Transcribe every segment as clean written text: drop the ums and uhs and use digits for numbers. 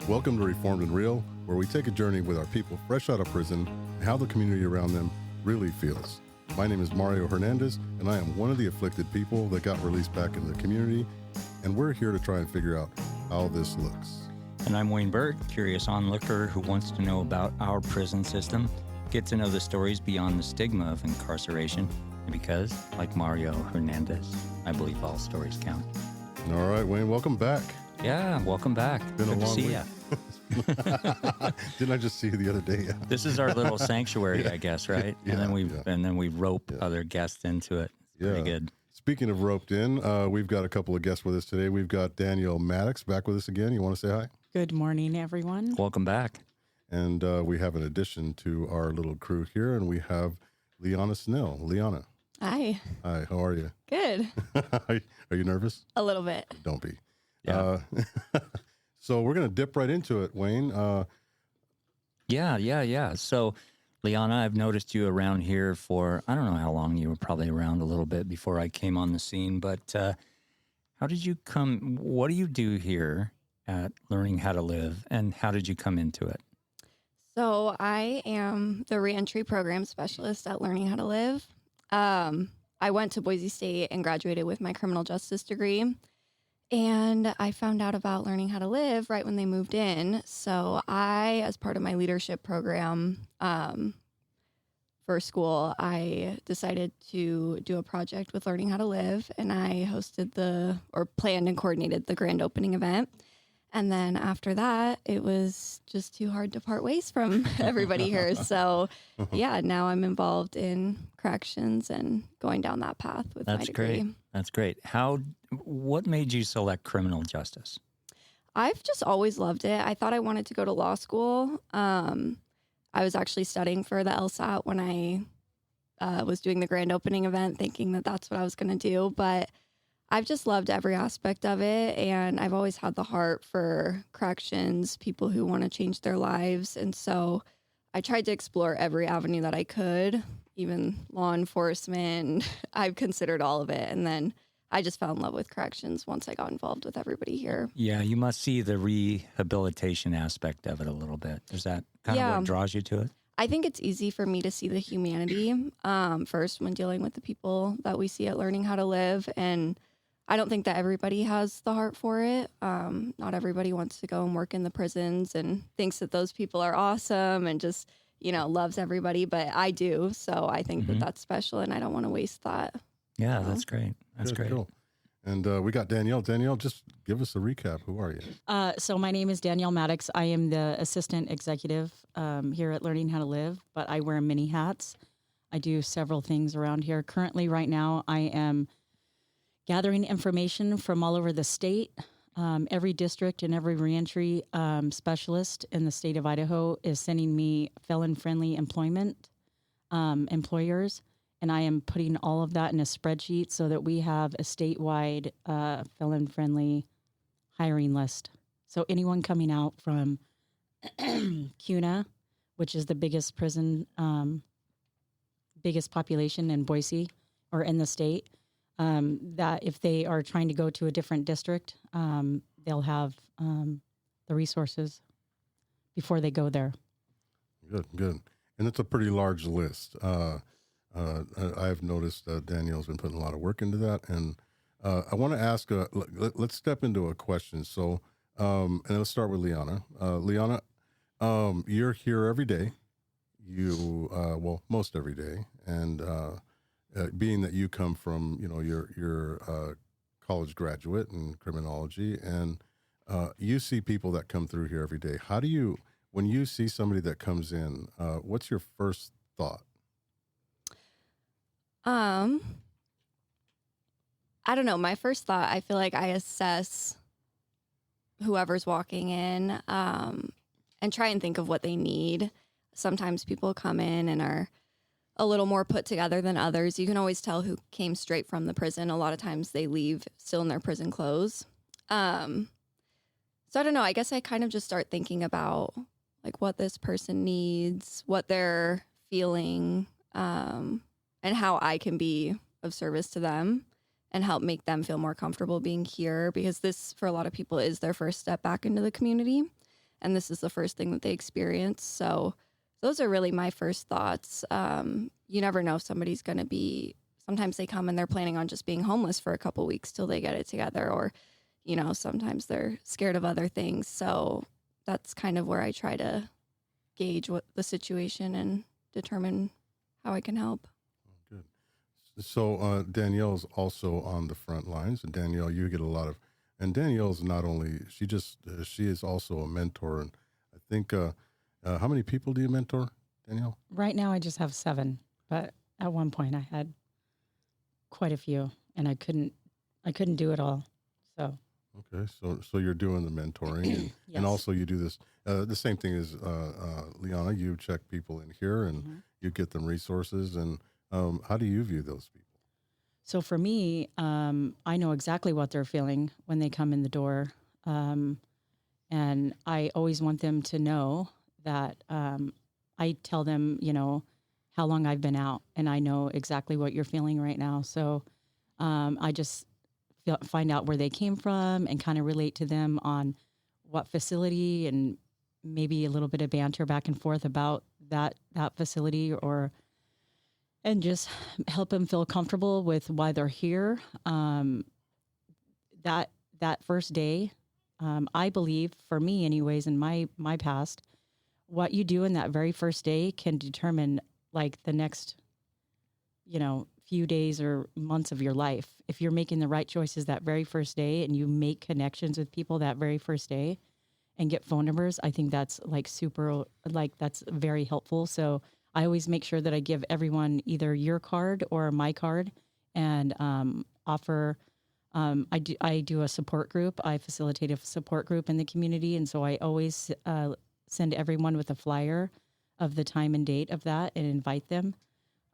Welcome to Reformed and Real, where we take a journey with our people fresh out of prison and how the community around them really feels. My name is Mario Hernandez, and I am one of the afflicted people that got released back into the community, and we're here to try and figure out how this looks. And I'm Wayne Berg, curious onlooker who wants to know about our prison system, get to know the stories beyond the stigma of incarceration, and because, like Mario Hernandez, I believe all stories count. All right, Wayne, welcome back. Yeah, welcome back. Been a Good long to see week. ya. Didn't I just see you the other day? This is our little sanctuary, I guess, right? Yeah, and then we rope other guests into it. It's pretty good. Speaking of roped in, we've got a couple of guests with us today. We've got Danielle Maddux back with us again. You want to say hi? Good morning, everyone. Welcome back. And we have an addition to our little crew here, and we have Leeana Snell. Leeana. Hi. Hi, how are you? Good. Are you nervous? A little bit. Don't be. Yeah. So we're going to dip right into it, Wayne. Yeah. So, Leeana, I've noticed you around here for, I don't know how long. You were probably around a little bit before I came on the scene, but how did you come, what do you do here at Learning How to Live, and how did you come into it? So I am the reentry program specialist at Learning How to Live. I went to Boise State and graduated with my criminal justice degree. And I found out about Learning How to Live right when they moved in. So I, as part of my leadership program for school, I decided to do a project with Learning How to Live. And I hosted planned and coordinated the grand opening event. And then after that, it was just too hard to part ways from everybody here. So, yeah, now I'm involved in corrections and going down that path with my degree. That's great. What made you select criminal justice? I've just always loved it. I thought I wanted to go to law school. I was actually studying for the LSAT when I was doing the grand opening event, thinking that that's what I was going to do. But I've just loved every aspect of it, and I've always had the heart for corrections, people who want to change their lives, and so I tried to explore every avenue that I could, even law enforcement. I've considered all of it, and then I just fell in love with corrections once I got involved with everybody here. Yeah, you must see the rehabilitation aspect of it a little bit. Is that kind of what draws you to it? I think it's easy for me to see the humanity first when dealing with the people that we see at Learning How to Live, and I don't think that everybody has the heart for it. Not everybody wants to go and work in the prisons and thinks that those people are awesome and just, loves everybody. But I do. So I think that that's special, and I don't want to waste that. Yeah, that's great. That's Good, great. Cool. And we got Danielle. Danielle, just give us a recap. Who are you? So my name is Danielle Maddux. I am the assistant executive here at Learning How to Live, but I wear many hats. I do several things around here. Currently, right now, I am gathering information from all over the state. Every district and every reentry specialist in the state of Idaho is sending me felon-friendly employment employers, and I am putting all of that in a spreadsheet so that we have a statewide felon-friendly hiring list. So anyone coming out from CUNA, which is the biggest prison, biggest population in Boise or in the state, that if they are trying to go to a different district, they'll have the resources before they go there. Good. And it's a pretty large list. I've noticed Danielle's been putting a lot of work into that. And I want to ask, let's step into a question. So, and let's start with Leeana. Leeana, you're here every day. Most every day. And being that you come from, you're a college graduate in criminology, and you see people that come through here every day. How do you, when you see somebody that comes in, what's your first thought? I don't know. My first thought, I feel like I assess whoever's walking in and try and think of what they need. Sometimes people come in and are a little more put together than others. You can always tell who came straight from the prison. A lot of times they leave still in their prison clothes. So I don't know. I guess I kind of just start thinking about like what this person needs, what they're feeling, and how I can be of service to them and help make them feel more comfortable being here, because this, for a lot of people, is their first step back into the community. and this is the first thing that they experience. So those are really my first thoughts. You never know if somebody's going to be, sometimes they come and they're planning on just being homeless for a couple weeks till they get it together, or, you know, sometimes they're scared of other things. So that's kind of where I try to gauge what the situation and determine how I can help. Good. So Danielle's also on the front lines, and Danielle, you get a lot of, and Danielle's not only, she is also a mentor. And I think, how many people do you mentor, Danielle? Right now I just have 7, but at one point I had quite a few, and I couldn't do it all. So Okay, so you're doing the mentoring, and, yes. and also you do this. The same thing as Leeana. You check people in here, and you get them resources. And how do you view those people? So for me, I know exactly what they're feeling when they come in the door, and I always want them to know that I tell them, you know, how long I've been out, and I know exactly what you're feeling right now. So I just find out where they came from and kind of relate to them on what facility, and maybe a little bit of banter back and forth about that facility, and just help them feel comfortable with why they're here. That first day, I believe, for me anyways, in my past, what you do in that very first day can determine like the next, you know, few days or months of your life. If you're making the right choices that very first day, and you make connections with people that very first day and get phone numbers, I think that's like super, like that's very helpful. So I always make sure that I give everyone either your card or my card, and offer, I do a support group. I facilitate a support group in the community. And so I always send everyone with a flyer of the time and date of that, and invite them,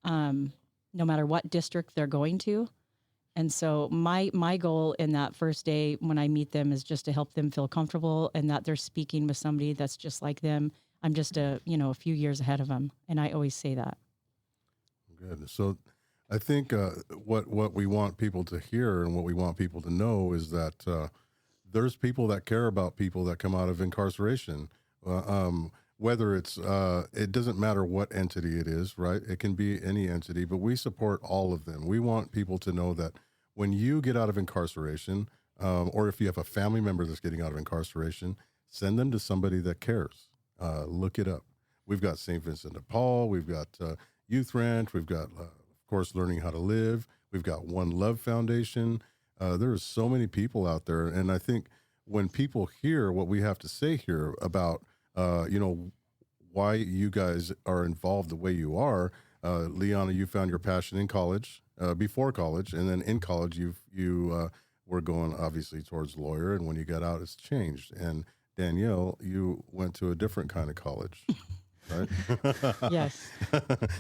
no matter what district they're going to. And so my goal in that first day when I meet them is just to help them feel comfortable, and that they're speaking with somebody that's just like them. I'm just a few years ahead of them. And I always say that. Good. So I think what we want people to hear and what we want people to know is that there's people that care about people that come out of incarceration. Whether it's, it doesn't matter what entity it is, right? It can be any entity, but we support all of them. We want people to know that when you get out of incarceration, or if you have a family member that's getting out of incarceration, send them to somebody that cares. Look it up. We've got St. Vincent de Paul. We've got Youth Ranch. We've got, of course, Learning How to Live. We've got One Love Foundation. There's so many people out there. And I think when people hear what we have to say here about, why you guys are involved the way you are. Leeana, you found your passion in college, before college, and then in college you were going obviously towards lawyer, and when you got out, it's changed. And Danielle, you went to a different kind of college, right? Yes,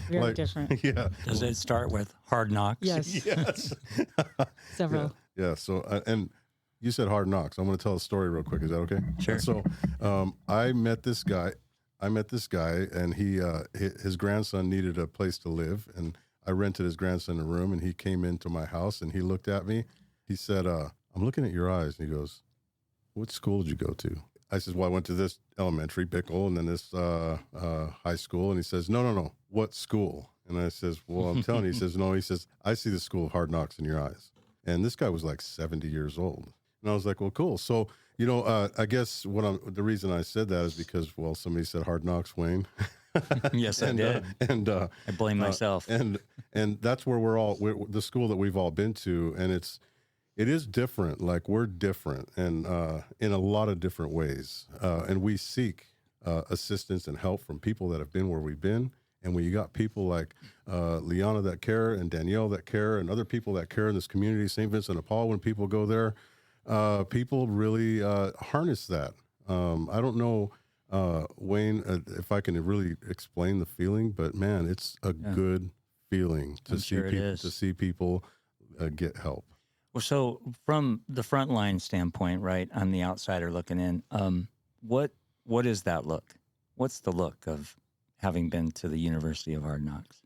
very different. Yeah. Does it start with hard knocks? Yes, Yes. several. Yeah. So and you said hard knocks. I'm going to tell a story real quick. Is that okay? Sure. So I met this guy, and his grandson needed a place to live, and I rented his grandson a room, and he came into my house, and he looked at me. He said, I'm looking at your eyes. And he goes, what school did you go to? I says, well, I went to this elementary, Pickle, and then this high school. And he says, no. What school? And I says, well, I'm telling you. He says, no. He says, I see the school of hard knocks in your eyes. And this guy was like 70 years old. And I was like, well, cool. So, I guess the reason I said that is because, well, somebody said hard knocks, Wayne. Yes, I did. I blame myself. And that's where we're the school that we've all been to. And it is different. Like, we're different, and in a lot of different ways. And we seek assistance and help from people that have been where we've been. And when you got people like Leeana that care, and Danielle that care, and other people that care in this community, St. Vincent de Paul, when people go there, people really harness that. I don't know, Wayne, if I can really explain the feeling, but man, it's a good feeling to see people get help. Well, so from the frontline standpoint, right, I'm the outsider looking in. What is that look? What's the look of having been to the University of Hard Knocks?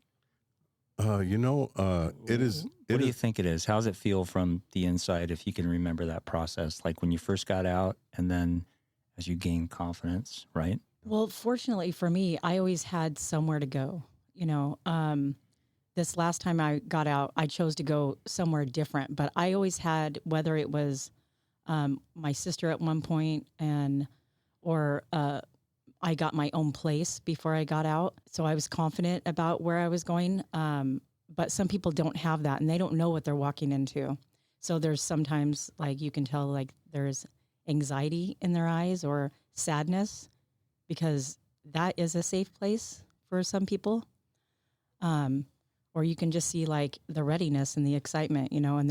It is. What do you think it is? How does it feel from the inside, if you can remember that process, like when you first got out, and then as you gain confidence, right? Well, fortunately for me, I always had somewhere to go. You know, this last time I got out, I chose to go somewhere different, but I always had, whether it was my sister at one point or I got my own place before I got out. So I was confident about where I was going. But some people don't have that and they don't know what they're walking into. So there's sometimes like you can tell like there's anxiety in their eyes or sadness because that is a safe place for some people. Or you can just see like the readiness and the excitement, you know, and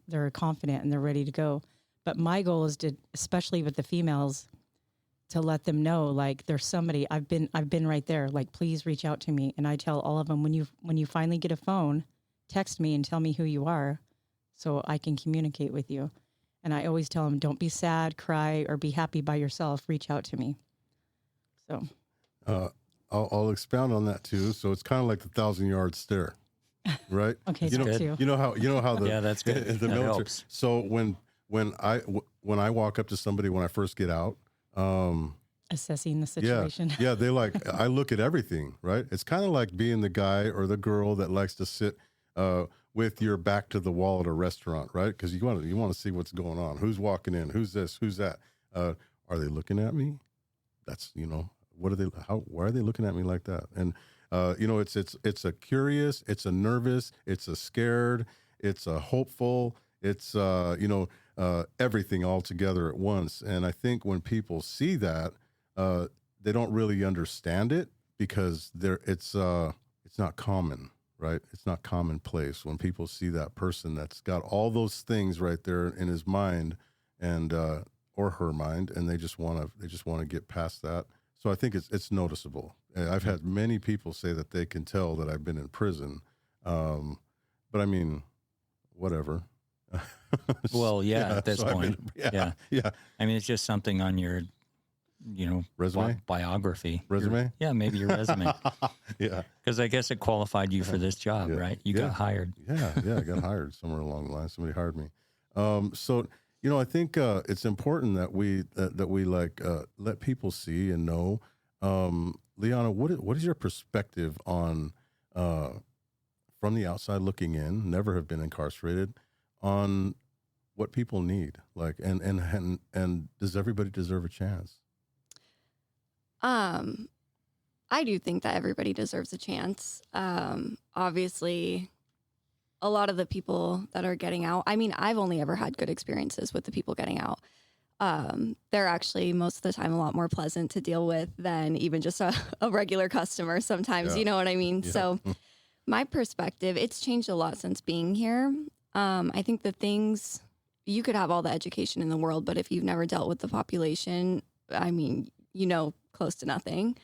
they're confident and they're ready to go. But my goal is to, especially with the females, to let them know like there's somebody I've been right there. Like please reach out to me. And I tell all of them when you finally get a phone, text me and tell me who you are, so I can communicate with you. And I always tell them don't be sad, cry, or be happy by yourself. Reach out to me. So I'll expound on that too. So it's kind of like the 1,000-yard stare, right? Okay, you know, that's too. you know how the Yeah, that's good. in the That military. helps. So when I walk up to somebody when I first get out, Assessing the situation. yeah, they like I look at everything, right? It's kind of like being the guy or the girl that likes to sit with your back to the wall at a restaurant, right? Because you want to see what's going on, who's walking in, who's this, who's that. Are they looking at me? That's why are they looking at me like that? And it's a curious, it's a nervous, it's a scared, it's a hopeful, it's everything all together at once. And I think when people see that, they don't really understand it because it's not common, right? It's not commonplace when people see that person that's got all those things right there in his mind and or her mind, and they just want to get past that. So I think it's noticeable. I've had many people say that they can tell that I've been in prison, but I mean, whatever. Well, yeah, at this so point, yeah. I mean, it's just something on your, Resume? biography. Resume? Maybe your resume. Yeah. Because I guess it qualified you for this job, Yeah. right? You Yeah. got hired. Yeah, I got hired somewhere along the line. Somebody hired me. So I think it's important that we let people see and know. Leeana, what is your perspective on from the outside looking in? Never have been incarcerated, on what people need, like and does everybody deserve a chance? I do think that everybody deserves a chance. Obviously, a lot of the people that are getting out, I mean, I've only ever had good experiences with the people getting out. They're actually most of the time a lot more pleasant to deal with than even just a regular customer sometimes, Yeah. you know what I mean? Yeah. So my perspective, it's changed a lot since being here. I think the things, you could have all the education in the world, but if you've never dealt with the population, I mean, close to nothing.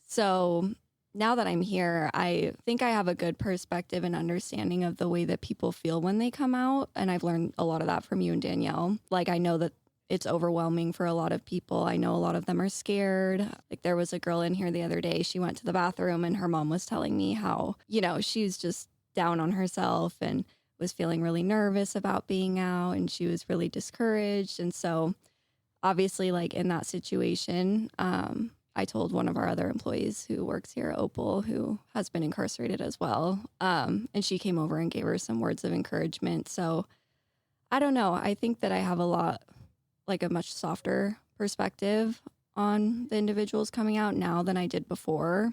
So now that I'm here, I think I have a good perspective and understanding of the way that people feel when they come out. And I've learned a lot of that from you and Danielle. Like, I know that it's overwhelming for a lot of people. I know a lot of them are scared. Like, there was a girl in here the other day. She went to the bathroom and her mom was telling me how, she's just down on herself and was feeling really nervous about being out, and she was really discouraged. And so obviously, like, in that situation, I told one of our other employees who works here, Opal, who has been incarcerated as well. And she came over and gave her some words of encouragement. So I don't know. I think that I have a much softer perspective on the individuals coming out now than I did before.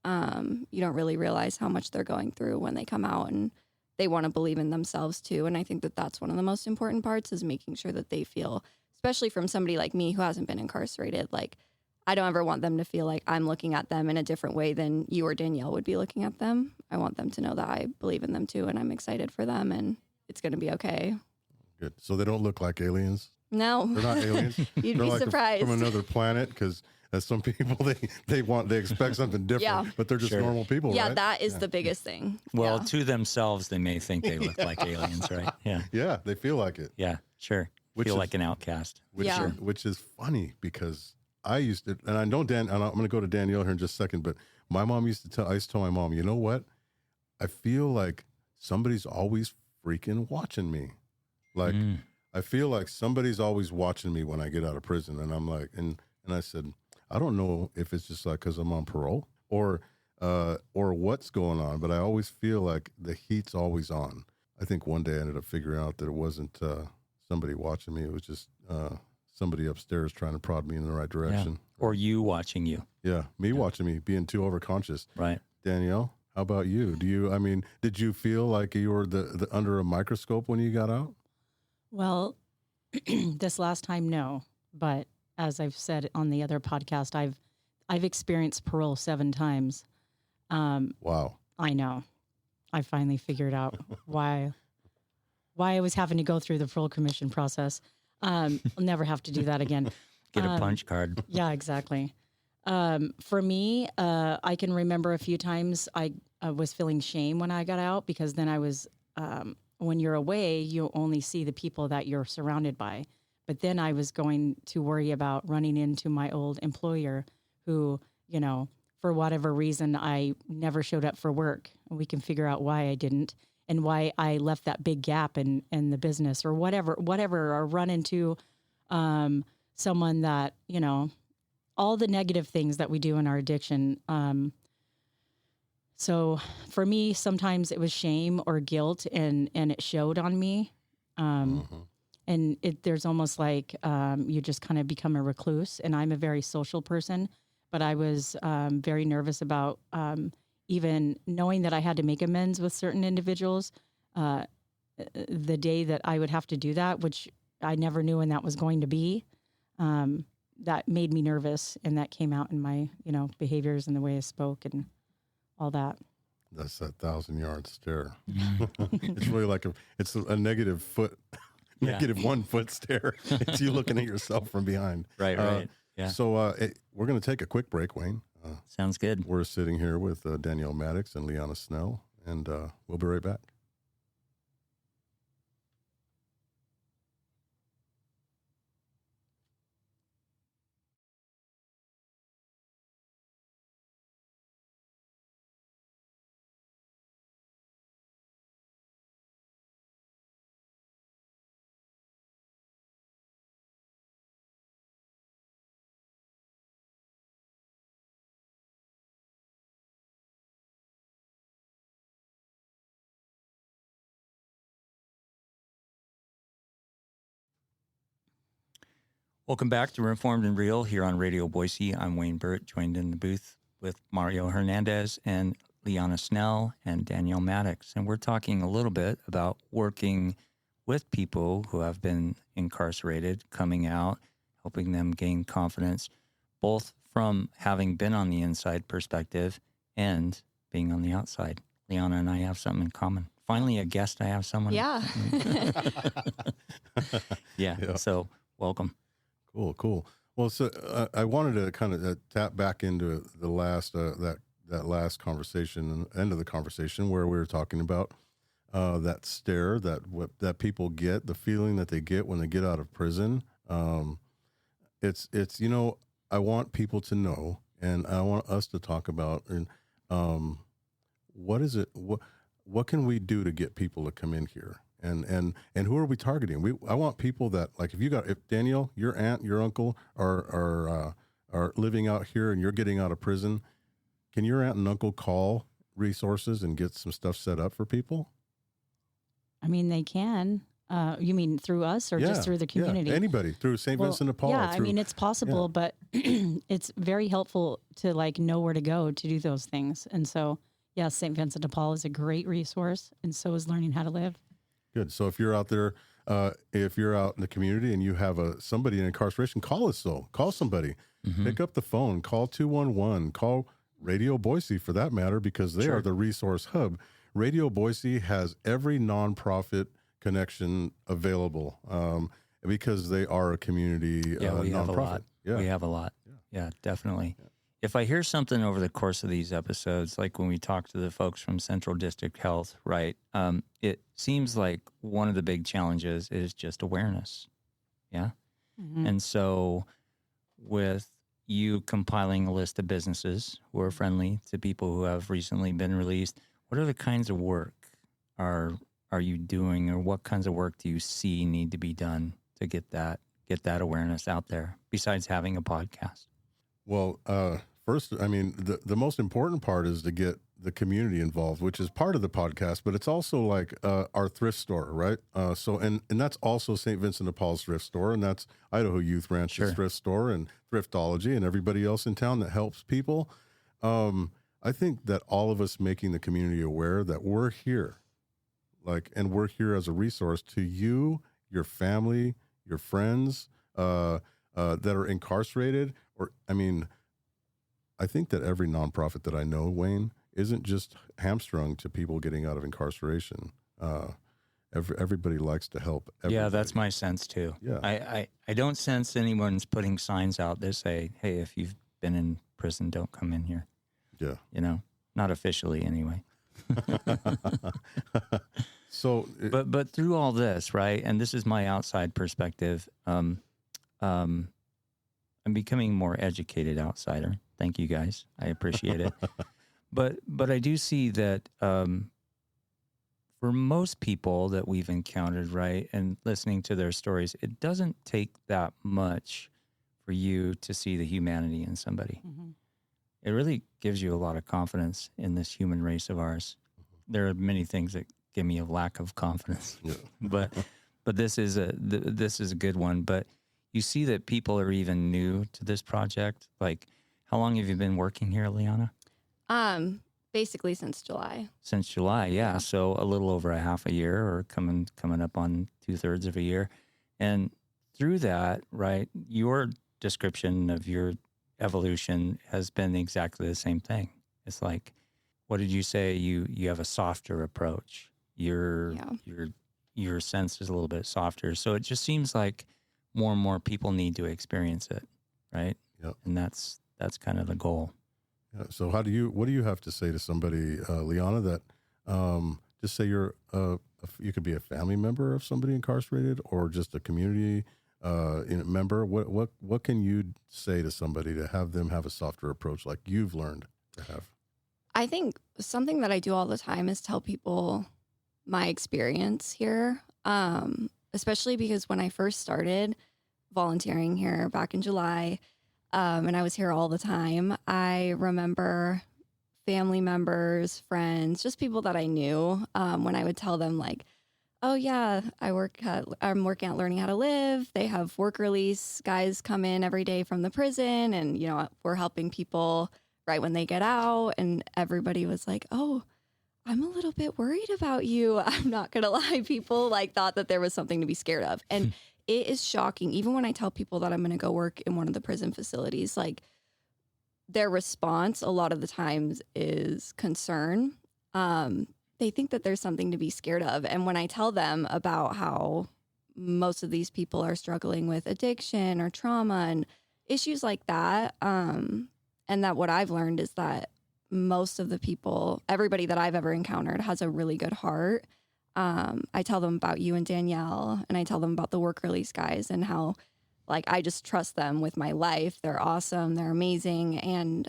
You don't really realize how much they're going through when they come out, and they want to believe in themselves too. And I think that that's one of the most important parts, is making sure that they feel, especially from somebody like me who hasn't been incarcerated, like, I don't ever want them to feel like I'm looking at them in a different way than you or Danielle would be looking at them. I want them to know that I believe in them too, and I'm excited for them, and it's going to be okay. Good. So they don't look like aliens? No. They're not aliens? You'd They're be like surprised. from another planet, because some people, they expect something different, Yeah. but they're just Sure. normal people, Yeah, right? that is the biggest thing. Well, Yeah. to themselves, they may think they look like aliens, right? Yeah. Yeah, they feel like it. Yeah, sure. Which Feel is- like an outcast. Yeah. Which is funny, because I used to, and I know and I'm going to go to Danielle here in just a second, but my mom I used to tell my mom, you know what? I feel like somebody's always freaking watching me. Like, I feel like somebody's always watching me when I get out of prison. And I'm like, and I said, I don't know if it's just like because I'm on parole or what's going on, but I always feel like the heat's always on. I think one day I ended up figuring out that it wasn't somebody watching me. It was just somebody upstairs trying to prod me in the right direction. Yeah. Or you watching you. Yeah, me watching me, being too overconscious. Right. Danielle, how about you? Did you feel like you were the under a microscope when you got out? Well, this last time, no. But as I've said on the other podcast, I've experienced parole 7 times. Wow. I know. I finally figured out why I was having to go through the parole commission process. I'll never have to do that again. Get a punch card. Yeah, exactly. For me, I can remember a few times I was feeling shame when I got out because then I was, when you're away, you only see the people that you're surrounded by. But then I was going to worry about running into my old employer who, for whatever reason, I never showed up for work. We can figure out why I didn't and why I left that big gap in the business or whatever, or run into someone that, all the negative things that we do in our addiction. So for me, sometimes it was shame or guilt and it showed on me. And there's almost like you just kind of become a recluse. And I'm a very social person, but I was very nervous about even knowing that I had to make amends with certain individuals the day that I would have to do that, which I never knew when that was going to be. That made me nervous, and that came out in my, behaviors and the way I spoke and all that. That's that 1,000-yard stare. It's really it's a negative 1 foot stare. It's you looking at yourself from behind. Right. Yeah. So we're going to take a quick break, Wayne. Sounds good. We're sitting here with Danielle Maddux and Leeana Snell, and we'll be right back. Welcome back to Reformed and Real here on Radio Boise. I'm Wayne Burt, joined in the booth with Mario Hernandez and Leeana Snell and Danielle Maddux. And we're talking a little bit about working with people who have been incarcerated, coming out, helping them gain confidence, both from having been on the inside perspective and being on the outside. Leeana and I have something in common. Finally, a guest I have someone. Yeah. Yeah. So welcome. Cool. Well, so I wanted to kind of tap back into the last that last conversation, end of the conversation, where we were talking about that stare that people get, the feeling that they get when they get out of prison. It's I want people to know, and I want us to talk about, and what is it? What can we do to get people to come in here? And who are we targeting? I want people that, like, if Danielle, your aunt, your uncle are living out here and you're getting out of prison, can your aunt and uncle call resources and get some stuff set up for people? I mean, they can. You mean through us or just through the community? Yeah, anybody, through St. Vincent de Paul. Yeah, I mean, it's possible, but it's very helpful to know where to go to do those things. And so, yes, St. Vincent de Paul is a great resource, and so is Learning How to Live. Good. So if you're out there, if you're out in the community and you have somebody in incarceration, call us. Call somebody. Mm-hmm. Pick up the phone. Call 211. Call Radio Boise, for that matter, because they are the resource hub. Radio Boise has every nonprofit connection available because they are a community we nonprofit. Have a lot. Yeah, we have a lot. Yeah, definitely. Yeah. If I hear something over the course of these episodes, like when we talk to the folks from Central District Health, right, it seems like one of the big challenges is just awareness. Yeah. Mm-hmm. And so with you compiling a list of businesses who are friendly to people who have recently been released, what are the kinds of work are are you doing, or what kinds of work do you see need to be done to get that awareness out there, besides having a podcast? Well, first, I mean, the most important part is to get the community involved, which is part of the podcast, but it's also like our thrift store, right? And that's also St. Vincent de Paul's thrift store, and that's Idaho Youth Ranch's thrift store and Thriftology and everybody else in town that helps people. I think that all of us making the community aware that we're here, and we're here as a resource to you, your family, your friends that are incarcerated. I think that every nonprofit that I know, Wayne, isn't just hamstrung to people getting out of incarceration. Everybody likes to help everybody. Yeah, that's my sense too. Yeah. I don't sense anyone's putting signs out that say, hey, if you've been in prison, don't come in here. Yeah. Not officially anyway. So, but through all this, right? And this is my outside perspective. I'm becoming more educated outsider. Thank you guys. I appreciate it. But I do see that for most people that we've encountered, right, and listening to their stories, it doesn't take that much for you to see the humanity in somebody. Mm-hmm. It really gives you a lot of confidence in this human race of ours. There are many things that give me a lack of confidence, yeah. but this is a good one. But you see that people are even new to this project. Like, how long have you been working here, Leeana? Basically since July. Since July, yeah. So a little over a half a year, or coming up on 2/3 of a year. And through that, right, your description of your evolution has been exactly the same thing. It's like, what did you say? You have a softer approach. Your sense is a little bit softer. So it just seems like more and more people need to experience it, right? Yep. And that's kind of the goal. Yeah. So what do you have to say to somebody, Leeana, that just say you could be a family member of somebody incarcerated, or just a community member? What can you say to somebody to have them have a softer approach like you've learned to have? I think something that I do all the time is tell people my experience here, especially because when I first started volunteering here back in July, and I was here all the time, I remember family members, friends, just people that I knew, when I would tell them like, oh yeah, I'm working at Learning How to Live. They have work release guys come in every day from the prison, and we're helping people right when they get out. And everybody was like, oh, I'm a little bit worried about you. I'm not gonna lie, people thought that there was something to be scared of. And it is shocking, even when I tell people that I'm going to go work in one of the prison facilities, their response a lot of the times is concern. They think that there's something to be scared of. And when I tell them about how most of these people are struggling with addiction or trauma and issues like that, and that what I've learned is that most of the people, everybody that I've ever encountered, has a really good heart. I tell them about you and Danielle, and I tell them about the work release guys and how I just trust them with my life. They're awesome. They're amazing. And,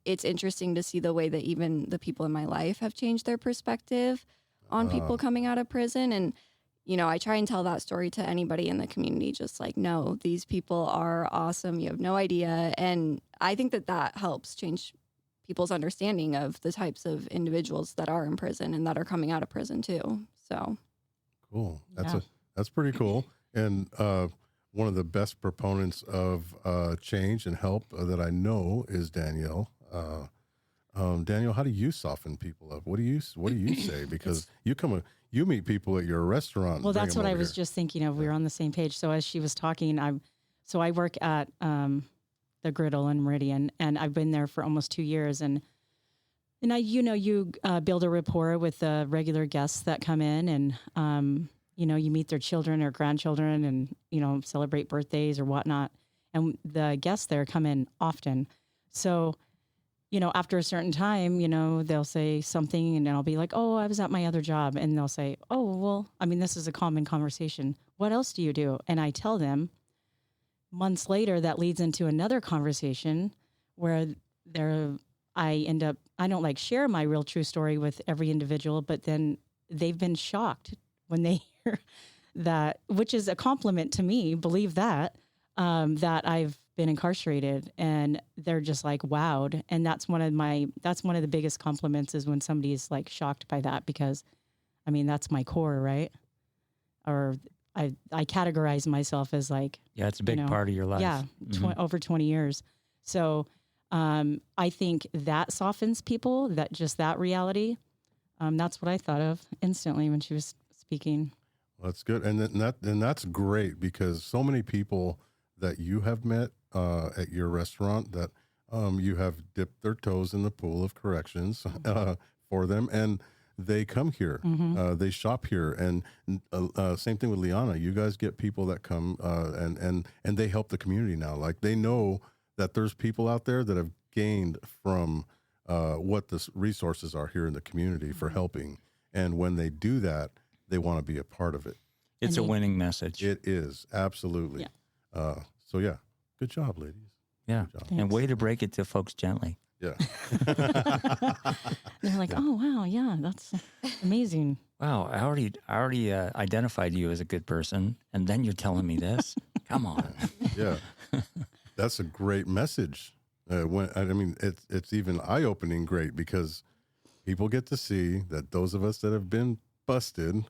it's interesting to see the way that even the people in my life have changed their perspective on people coming out of prison. And, I try and tell that story to anybody in the community, just no, these people are awesome. You have no idea. And I think that helps change people's understanding of the types of individuals that are in prison and that are coming out of prison too. So cool. That's pretty cool. And one of the best proponents of change and help that I know is Danielle. Danielle, how do you soften people up? What do you say? Because you meet people at your restaurant. Well, that's what I was just thinking of. We were on the same page. So as she was talking, I work at the Griddle in Meridian, and I've been there for almost 2 years. And you build a rapport with the regular guests that come in, and you meet their children or grandchildren, and celebrate birthdays or whatnot. And the guests there come in often. So after a certain time, they'll say something, and I'll be like, oh, I was at my other job. And they'll say, oh, well, this is a common conversation. What else do you do? And I tell them. Months later, that leads into another conversation where I don't share my real true story with every individual, but then they've been shocked when they hear that, which is a compliment to me, believe that, that I've been incarcerated, and they're just like wowed. And that's one of the biggest compliments, is when somebody's like shocked by that, because I mean, that's my core, right? Or I categorize myself as like, Yeah, it's a big part of your life. yeah, over 20 years. So I think that softens people, that reality. That's what I thought of instantly when she was speaking. Well, that's good. And that's great, because so many people that you have met at your restaurant that you have dipped their toes in the pool of corrections for them, and they come here, they shop here, and same thing with Leeana. You guys get people that come and they help the community now. Like, they know that there's people out there that have gained from what the resources are here in the community for helping, and when they do that, they want to be a part of it. It's a winning message. It is, absolutely. Yeah. So yeah, good job, ladies. Yeah, Good job. and way to break it to folks gently. Yeah. They're like, oh wow, yeah, that's amazing. Wow, I already identified you as a good person, and then you're telling me this? Come on. Yeah. That's a great message. It's even eye-opening great, because people get to see that those of us that have been busted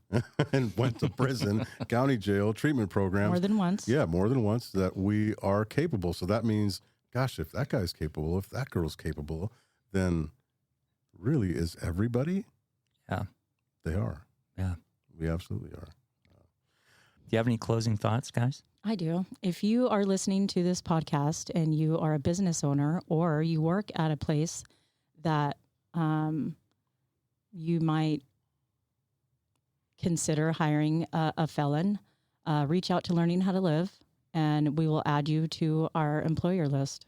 and went to prison, county jail, treatment programs. More than once. Yeah, more than once, that we are capable. So that means, gosh, if that guy's capable, if that girl's capable, then really, is everybody? Yeah. They are. Yeah. We absolutely are. Do you have any closing thoughts, guys? I do. If you are listening to this podcast and you are a business owner, or you work at a place that you might consider hiring a felon, reach out to Learning How to Live, and we will add you to our employer list.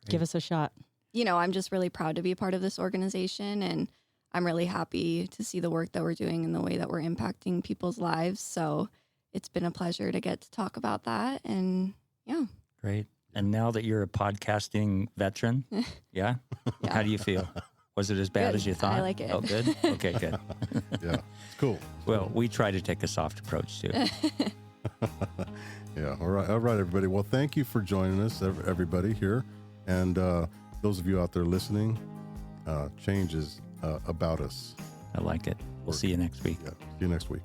Great. Give us a shot. You know, I'm just really proud to be a part of this organization, and I'm really happy to see the work that we're doing and the way that we're impacting people's lives. So it's been a pleasure to get to talk about that. And yeah. Great. And now that you're a podcasting veteran, yeah? How do you feel? Was it as bad Good. as you thought? I like it. Oh, good? Okay, good. Yeah, it's cool. Well, we try to take a soft approach, too. Yeah. All right, everybody. Well, thank you for joining us, everybody here. And those of you out there listening, change is about us. I like it. We'll see you next week. Yeah. See you next week.